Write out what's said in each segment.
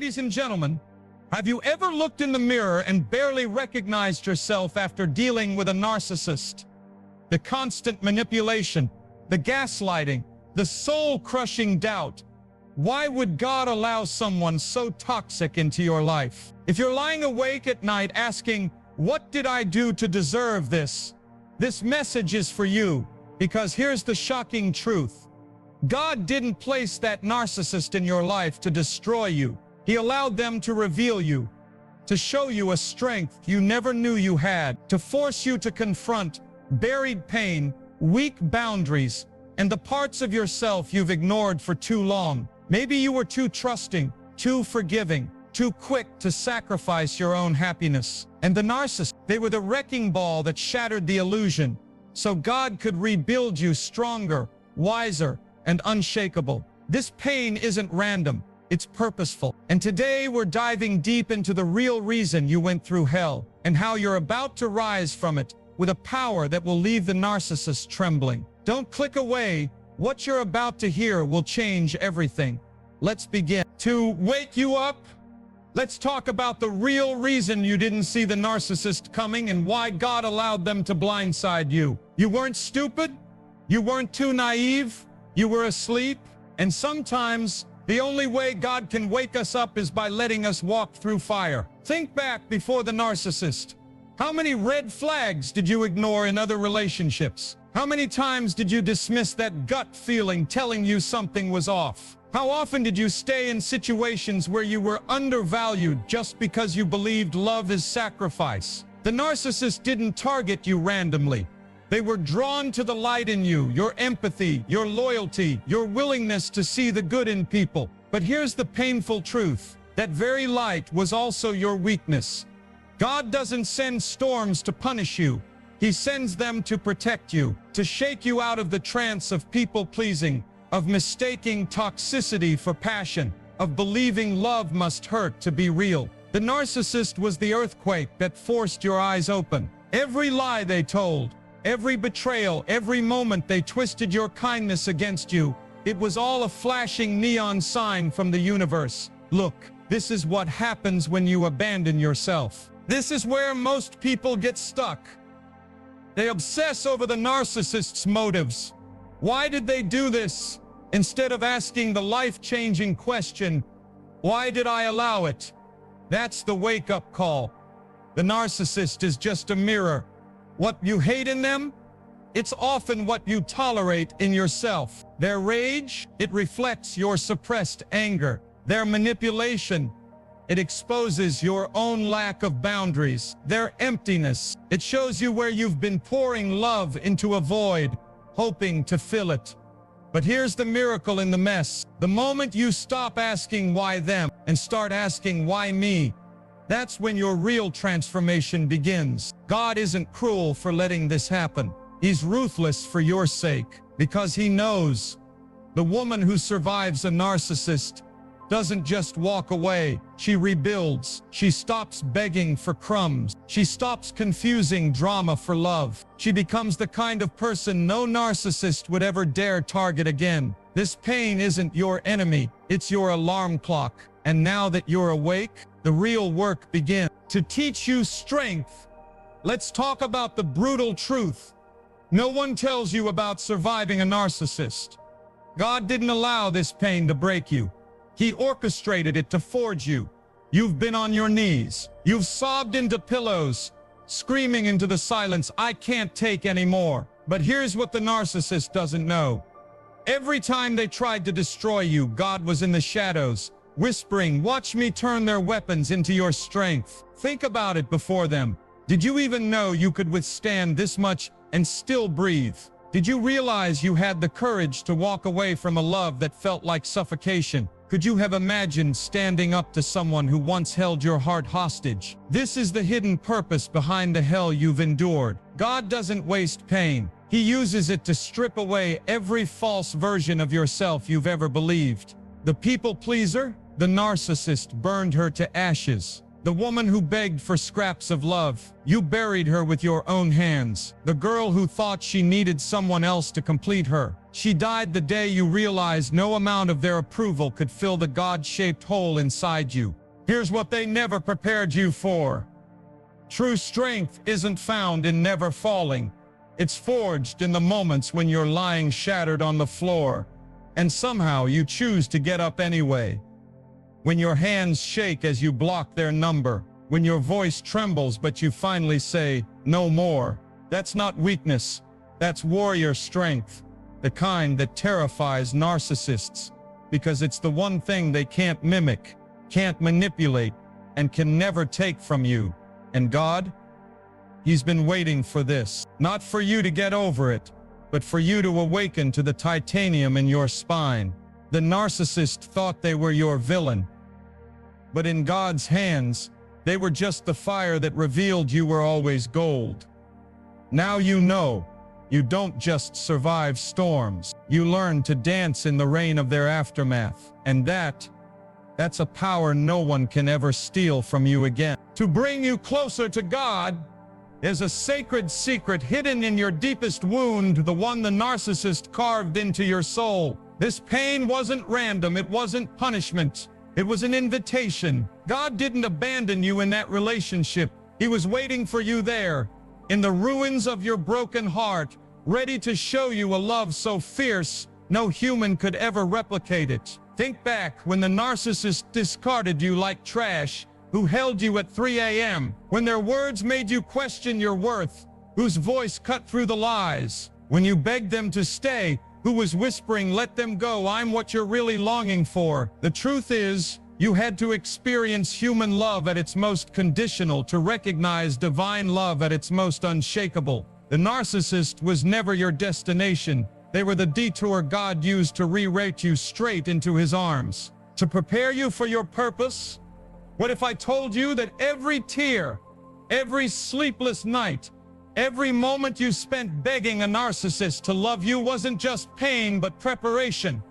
Ladies and gentlemen, have you ever looked in the mirror and barely recognized yourself after dealing with a narcissist? The constant manipulation, the gaslighting, the soul-crushing doubt. Why would God allow someone so toxic into your life? If you're lying awake at night asking, "What did I do to deserve this?" This message is for you, because here's the shocking truth. God didn't place that narcissist in your life to destroy you. He allowed them to reveal you, to show you a strength you never knew you had, to force you to confront buried pain, weak boundaries, and the parts of yourself you've ignored for too long. Maybe you were too trusting, too forgiving, too quick to sacrifice your own happiness. And the narcissist, they were the wrecking ball that shattered the illusion, so God could rebuild you stronger, wiser, and unshakable. This pain isn't random, it's purposeful. And today we're diving deep into the real reason you went through hell, and how you're about to rise from it with a power that will leave the narcissist trembling. Don't click away. What you're about to hear will change everything. Let's begin. To wake you up, let's talk about the real reason you didn't see the narcissist coming and why God allowed them to blindside you. You weren't stupid. You weren't too naive. You were asleep. And sometimes the only way God can wake us up is by letting us walk through fire. Think back before the narcissist. How many red flags did you ignore in other relationships? How many times did you dismiss that gut feeling telling you something was off? How often did you stay in situations where you were undervalued just because you believed love is sacrifice? The narcissist didn't target you randomly. They were drawn to the light in you, your empathy, your loyalty, your willingness to see the good in people. But here's the painful truth. That very light was also your weakness. God doesn't send storms to punish you. He sends them to protect you, to shake you out of the trance of people-pleasing, of mistaking toxicity for passion, of believing love must hurt to be real. The narcissist was the earthquake that forced your eyes open. Every lie they told, every betrayal, every moment they twisted your kindness against you, it was all a flashing neon sign from the universe. Look, this is what happens when you abandon yourself. This is where most people get stuck. They obsess over the narcissist's motives. Why did they do this? Instead of asking the life-changing question, why did I allow it? That's the wake-up call. The narcissist is just a mirror. What you hate in them? It's often what you tolerate in yourself. Their rage, it reflects your suppressed anger. Their manipulation, it exposes your own lack of boundaries. Their emptiness, it shows you where you've been pouring love into a void, hoping to fill it. But here's the miracle in the mess. The moment you stop asking why them and start asking why me, that's when your real transformation begins. God isn't cruel for letting this happen. He's ruthless for your sake, because he knows the woman who survives a narcissist doesn't just walk away. She rebuilds. She stops begging for crumbs. She stops confusing drama for love. She becomes the kind of person no narcissist would ever dare target again. This pain isn't your enemy. It's your alarm clock. And now that you're awake, the real work begins. To teach you strength, let's talk about the brutal truth. No one tells you about surviving a narcissist. God didn't allow this pain to break you. He orchestrated it to forge you. You've been on your knees. You've sobbed into pillows, screaming into the silence, "I can't take any more." But here's what the narcissist doesn't know. Every time they tried to destroy you, God was in the shadows, whispering, "Watch me turn their weapons into your strength." Think about it before them. Did you even know you could withstand this much and still breathe? Did you realize you had the courage to walk away from a love that felt like suffocation? Could you have imagined standing up to someone who once held your heart hostage? This is the hidden purpose behind the hell you've endured. God doesn't waste pain. He uses it to strip away every false version of yourself you've ever believed. The people pleaser, the narcissist, burned her to ashes. The woman who begged for scraps of love, you buried her with your own hands. The girl who thought she needed someone else to complete her, she died the day you realized no amount of their approval could fill the God-shaped hole inside you. Here's what they never prepared you for. True strength isn't found in never falling. It's forged in the moments when you're lying shattered on the floor, and somehow you choose to get up anyway. When your hands shake as you block their number, when your voice trembles but you finally say, no more. That's not weakness, that's warrior strength, the kind that terrifies narcissists, because it's the one thing they can't mimic, can't manipulate, and can never take from you. And God? He's been waiting for this, not for you to get over it, but for you to awaken to the titanium in your spine. The narcissist thought they were your villain, but in God's hands, they were just the fire that revealed you were always gold. Now you know, you don't just survive storms, you learn to dance in the rain of their aftermath, and that's a power no one can ever steal from you again. To bring you closer to God, there's a sacred secret hidden in your deepest wound, the one the narcissist carved into your soul. This pain wasn't random, it wasn't punishment. It was an invitation. God didn't abandon you in that relationship. He was waiting for you there, in the ruins of your broken heart, ready to show you a love so fierce, no human could ever replicate it. Think back when the narcissist discarded you like trash, who held you at 3 a.m., when their words made you question your worth, whose voice cut through the lies, when you begged them to stay, who was whispering, let them go, I'm what you're really longing for. The truth is, you had to experience human love at its most conditional to recognize divine love at its most unshakable. The narcissist was never your destination. They were the detour God used to re-rate you straight into his arms. To prepare you for your purpose? What if I told you that every tear, every sleepless night, every moment you spent begging a narcissist to love you wasn't just pain but preparation?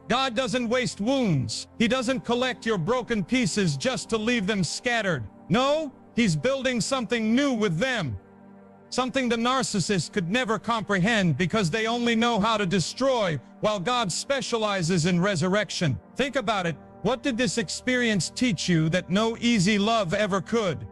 God doesn't waste wounds. He doesn't collect your broken pieces just to leave them scattered. No, he's building something new with them. Something the narcissist could never comprehend because they only know how to destroy, while God specializes in resurrection. Think about it. What did this experience teach you that no easy love ever could?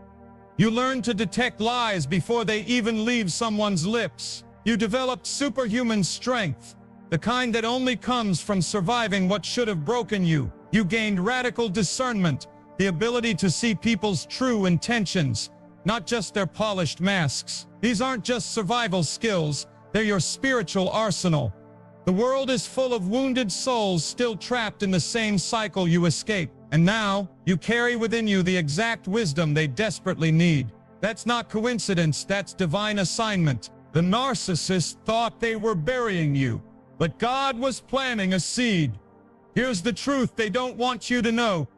You learned to detect lies before they even leave someone's lips. You developed superhuman strength, the kind that only comes from surviving what should have broken you. You gained radical discernment, the ability to see people's true intentions, not just their polished masks. These aren't just survival skills, they're your spiritual arsenal. The world is full of wounded souls still trapped in the same cycle you escaped. And now, you carry within you the exact wisdom they desperately need. That's not coincidence, that's divine assignment. The narcissist thought they were burying you, but God was planting a seed. Here's the truth they don't want you to know.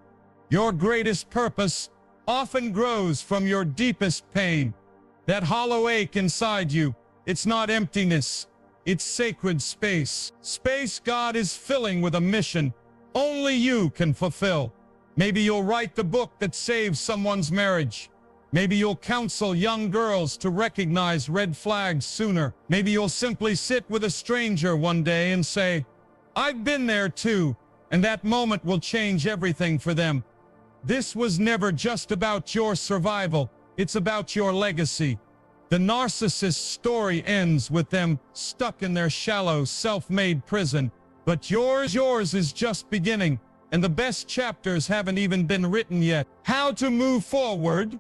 Your greatest purpose often grows from your deepest pain. That hollow ache inside you, it's not emptiness, it's sacred space. Space God is filling with a mission only you can fulfill. Maybe you'll write the book that saves someone's marriage. Maybe you'll counsel young girls to recognize red flags sooner. Maybe you'll simply sit with a stranger one day and say, I've been there too, and that moment will change everything for them. This was never just about your survival, it's about your legacy. The narcissist's story ends with them stuck in their shallow, self-made prison. But yours is just beginning, and the best chapters haven't even been written yet. How to move forward?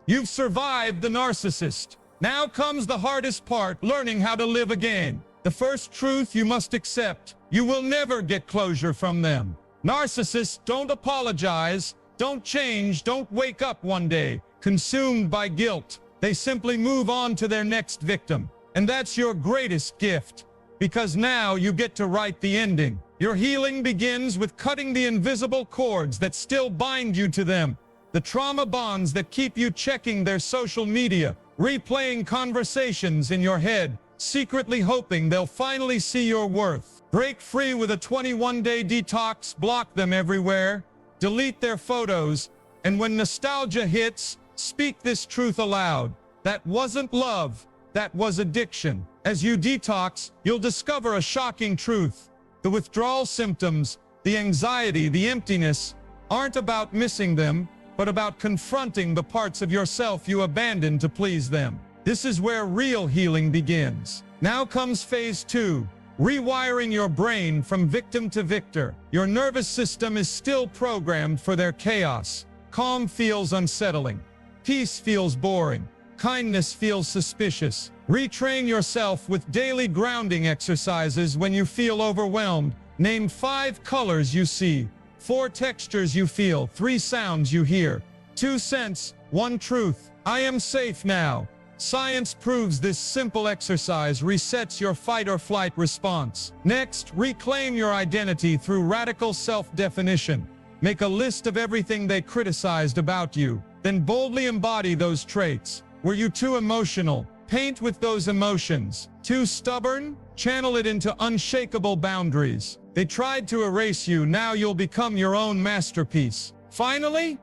You've survived the narcissist. Now comes the hardest part, learning how to live again. The first truth you must accept, you will never get closure from them. Narcissists don't apologize, don't change, don't wake up one day, consumed by guilt. They simply move on to their next victim. And that's your greatest gift, because now you get to write the ending. Your healing begins with cutting the invisible cords that still bind you to them, the trauma bonds that keep you checking their social media, replaying conversations in your head, secretly hoping they'll finally see your worth. Break free with a 21-day detox, block them everywhere, delete their photos, And when nostalgia hits, speak this truth aloud. That wasn't love, that was addiction. As you detox, you'll discover a shocking truth. The withdrawal symptoms, the anxiety, the emptiness, aren't about missing them, but about confronting the parts of yourself you abandoned to please them. This is where real healing begins. Now comes phase 2, rewiring your brain from victim to victor. Your nervous system is still programmed for their chaos. Calm feels unsettling. Peace feels boring. Kindness feels suspicious. Retrain yourself with daily grounding exercises when you feel overwhelmed. Name 5 colors you see, 4 textures you feel, 3 sounds you hear, 2 scents, 1 truth. I am safe now. Science proves this simple exercise resets your fight or flight response. Next, reclaim your identity through radical self-definition. Make a list of everything they criticized about you, then boldly embody those traits. Were you too emotional? Paint with those emotions. Too stubborn? Channel it into unshakable boundaries. They tried to erase you, now you'll become your own masterpiece. Finally,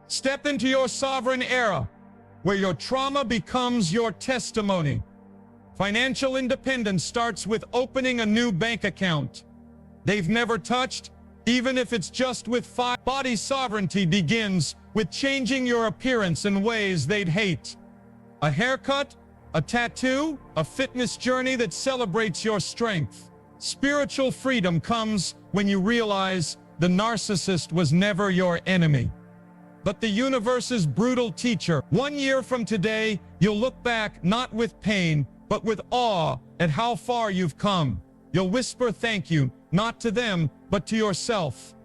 step into your sovereign era, where your trauma becomes your testimony. Financial independence starts with opening a new bank account they've never touched, even if it's just with 5. Body sovereignty begins with changing your appearance in ways they'd hate. A haircut, a tattoo, a fitness journey that celebrates your strength. Spiritual freedom comes when you realize the narcissist was never your enemy, but the universe's brutal teacher. 1 year from today, you'll look back not with pain, but with awe at how far you've come. You'll whisper thank you, not to them, but to yourself,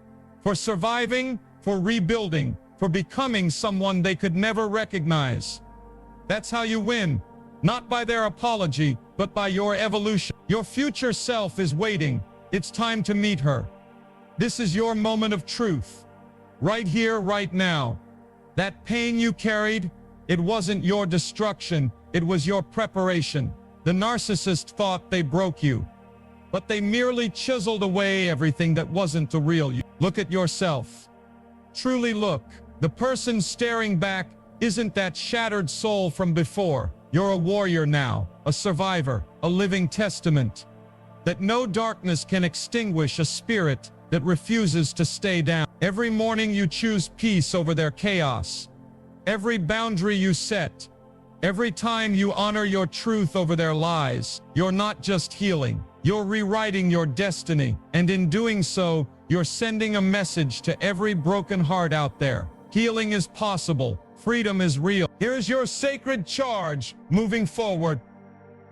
for surviving, for rebuilding, for becoming someone they could never recognize. That's how you win, not by their apology, but by your evolution. Your future self is waiting. It's time to meet her. This is your moment of truth. Right here, right now. That pain you carried, it wasn't your destruction, it was your preparation. The narcissist thought they broke you, but they merely chiseled away everything that wasn't the real you. Look at yourself. Truly look. The person staring back isn't that shattered soul from before. You're a warrior now, a survivor, a living testament that no darkness can extinguish, a spirit that refuses to stay down. Every morning you choose peace over their chaos. Every boundary you set, every time you honor your truth over their lies, you're not just healing, you're rewriting your destiny. And in doing so, you're sending a message to every broken heart out there. Healing is possible. Freedom is real. Here's your sacred charge moving forward.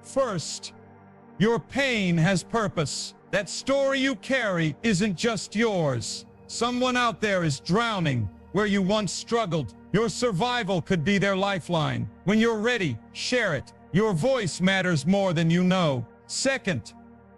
First, your pain has purpose. That story you carry isn't just yours. Someone out there is drowning where you once struggled. Your survival could be their lifeline. When you're ready, share it. Your voice matters more than you know. Second,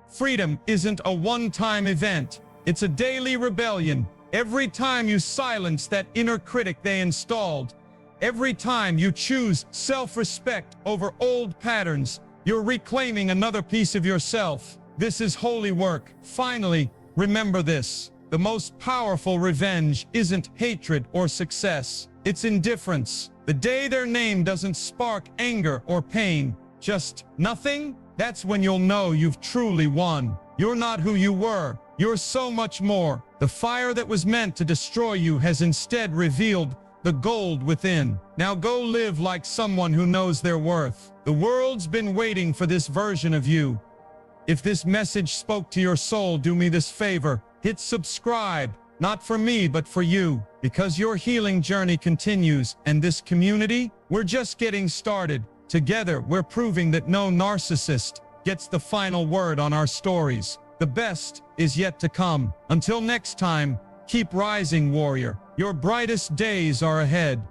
freedom isn't a one-time event. It's a daily rebellion. Every time you silence that inner critic they installed, every time you choose self-respect over old patterns, you're reclaiming another piece of yourself. This is holy work. Finally, remember this. The most powerful revenge isn't hatred or success. It's indifference. The day their name doesn't spark anger or pain, just nothing, that's when you'll know you've truly won. You're not who you were. You're so much more. The fire that was meant to destroy you has instead revealed the gold within. Now go live like someone who knows their worth. The world's been waiting for this version of you. If this message spoke to your soul, do me this favor. Hit subscribe, not for me, but for you, because your healing journey continues, and this community, we're just getting started. Together, we're proving that no narcissist gets the final word on our stories. The best is yet to come. Until next time, keep rising, warrior. Your brightest days are ahead.